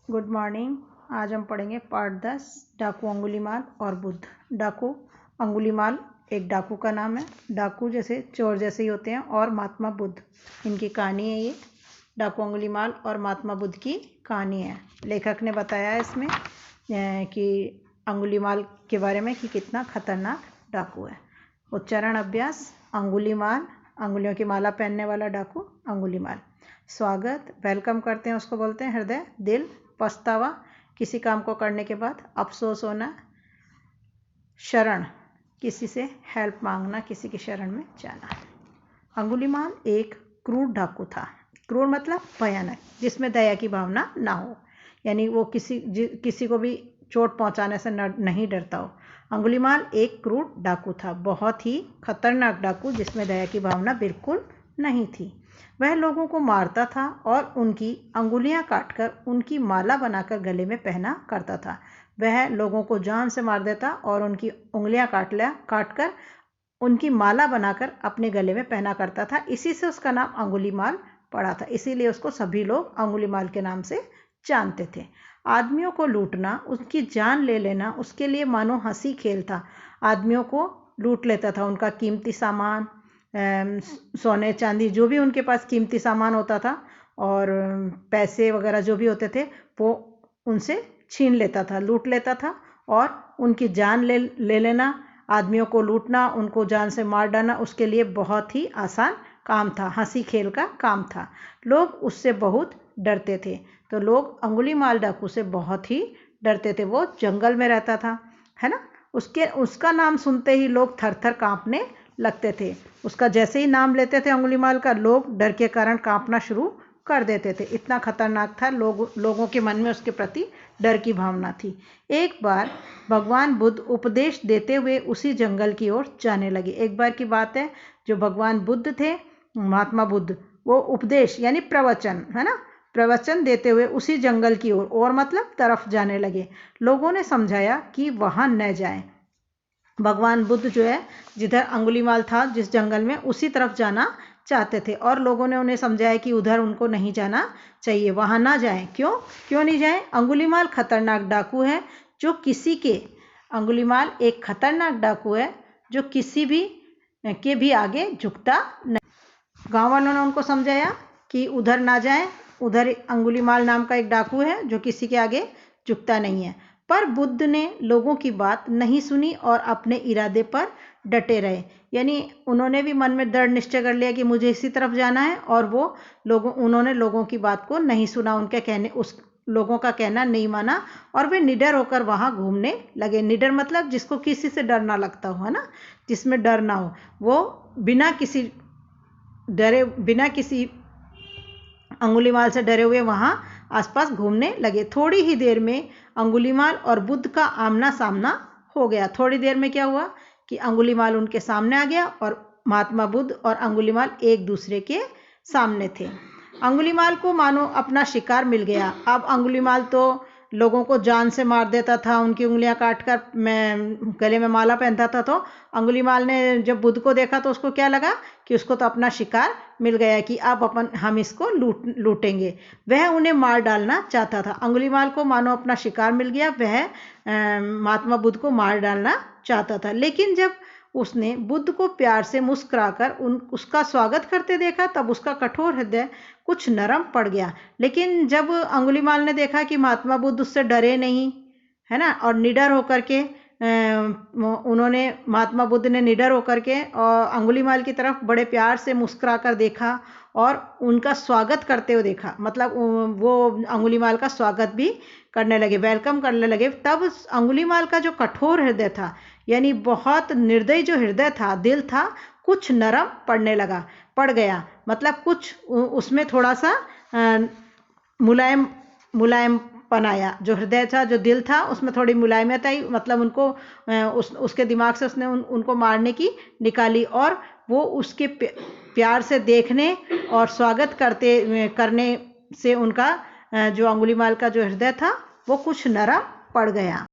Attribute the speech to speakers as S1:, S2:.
S1: Good morning. आज हम पढ़ेंगे पार्ट 10 डाकू अंगुलीमाल और बुद्ध। डाकू अंगुलीमाल एक डाकू का नाम है। डाकू जैसे चोर जैसे ही होते हैं और महात्मा बुद्ध, इनकी कहानी है ये। डाकू अंगुलीमाल और महात्मा बुद्ध की कहानी है। लेखक ने बताया है इसमें कि अंगुलीमाल के बारे में कि कितना खतरनाक डाकू है। उच्चारण अभ्यास। अंगुलीमाल, अंगुलियों की माला पहनने वाला डाकू अंगुलीमाल। स्वागत, वेलकम करते हैं उसको बोलते हैं हृदय, दिल, पछतावा, किसी काम को करने के बाद अफसोस होना, शरण, किसी से हेल्प मांगना, किसी की शरण में जाना। अंगुलीमाल एक क्रूर डाकू था। क्रूर मतलब भयानक, जिसमें दया की भावना ना हो, यानी वो किसी को भी चोट पहुंचाने से नहीं डरता हो। अंगुलीमाल एक क्रूर डाकू था, बहुत ही खतरनाक डाकू, जिसमें दया की भावना बिल्कुल नहीं थी। वह लोगों को मारता था और उनकी अंगुलियां काटकर उनकी माला बनाकर गले में पहना करता था। वह लोगों को जान से मार देता और उनकी उंगलियां काटकर उनकी माला बनाकर अपने गले में पहना करता था। इसी से उसका नाम अंगुलीमाल पड़ा था, इसीलिए उसको सभी लोग अंगुलीमाल के नाम से जानते थे। आदमियों को लूटना, उसकी जान ले लेना उसके लिए मानो हंसी खेल था। आदमियों को लूट लेता था, उनका कीमती सामान, सोने चांदी, जो भी उनके पास कीमती सामान होता था और पैसे वगैरह जो भी होते थे, वो उनसे छीन लेता था, लूट लेता था और उनकी जान ले लेना। आदमियों को लूटना, उनको जान से मार डालना उसके लिए बहुत ही आसान काम था, हंसी खेल का काम था। लोग उससे बहुत डरते थे। तो लोग अंगुलीमाल डाकू से बहुत ही डरते थे। वो जंगल में रहता था, है ना। उसका नाम सुनते ही लोग थर थर कांपने लगते थे। उसका जैसे ही नाम लेते थे अंगुलीमाल का, लोग डर के कारण कांपना शुरू कर देते थे। इतना खतरनाक था, लोगों के मन में उसके प्रति डर की भावना थी। एक बार भगवान बुद्ध उपदेश देते हुए उसी जंगल की ओर जाने लगे। एक बार की बात है, जो भगवान बुद्ध थे, महात्मा बुद्ध, वो उपदेश यानी प्रवचन, है ना, प्रवचन देते हुए उसी जंगल की ओर, और मतलब तरफ जाने लगे। लोगों ने समझाया कि वहां न जाएं। भगवान बुद्ध जो है, जिधर अंगुलीमाल था, जिस जंगल में, उसी तरफ जाना चाहते थे और लोगों ने उन्हें समझाया कि उधर उनको नहीं जाना चाहिए, वहां ना जाएं। क्यों नहीं जाएं? अंगुलीमाल खतरनाक डाकू है, जो अंगुलीमाल एक खतरनाक डाकू है जो किसी भी के भी आगे झुकता नहीं। गांव वालों ने उनको समझाया कि उधर ना जाएं, उधर अंगुलीमाल नाम का एक डाकू है जो किसी के आगे झुकता नहीं है। पर बुद्ध ने लोगों की बात नहीं सुनी और अपने इरादे पर डटे रहे। यानी उन्होंने भी मन में दृढ़ निश्चय कर लिया कि मुझे इसी तरफ जाना है, और उन्होंने लोगों की बात को नहीं सुना, उस लोगों का कहना नहीं माना और वे निडर होकर वहां घूमने लगे। निडर मतलब जिसको किसी से डर ना लगता हो, है ना, जिसमें डर ना हो, वो बिना किसी अंगुलीमाल से डरे हुए वहां आसपास घूमने लगे। थोड़ी ही देर में अंगुलीमाल और बुद्ध का आमना सामना हो गया। थोड़ी देर में क्या हुआ कि अंगुलीमाल उनके सामने आ गया और महात्मा बुद्ध और अंगुलीमाल एक दूसरे के सामने थे। अंगुलीमाल को मानो अपना शिकार मिल गया। अब अंगुलीमाल तो लोगों को जान से मार देता था, उनकी उंगलियां काटकर गले में माला पहनता था। तो अंगुलीमाल ने जब बुद्ध को देखा तो उसको क्या लगा कि उसको तो अपना शिकार मिल गया, कि अब हम इसको लूटेंगे। वह उन्हें मार डालना चाहता था। अंगुलीमाल को मानो अपना शिकार मिल गया, वह महात्मा बुद्ध को मार डालना चाहता था। लेकिन जब उसने बुद्ध को प्यार से मुस्कुराकर उसका स्वागत करते देखा, तब उसका कठोर हृदय कुछ नरम पड़ गया। लेकिन जब अंगुलीमाल ने देखा कि महात्मा बुद्ध उससे डरे नहीं, है ना, और निडर होकर के महात्मा बुद्ध ने निडर होकर के और अंगुलीमाल की तरफ बड़े प्यार से मुस्कुराकर देखा और उनका स्वागत करते हुए देखा, मतलब वो अंगुलीमाल का स्वागत भी करने लगे, वेलकम करने लगे। तब अंगुलीमाल का जो कठोर हृदय था, यानी बहुत निर्दयी जो हृदय था, दिल था, कुछ नरम पड़ गया। मतलब कुछ उसमें थोड़ा सा मुलायम आया। जो हृदय था, जो दिल था, उसमें थोड़ी मुलायमत आई। मतलब उनको उसके दिमाग से उसने उनको मारने की निकाली, और वो उसके प्यार से देखने और स्वागत करने से उनका जो अंगुलीमाल का जो हृदय था, वो कुछ नरम पड़ गया।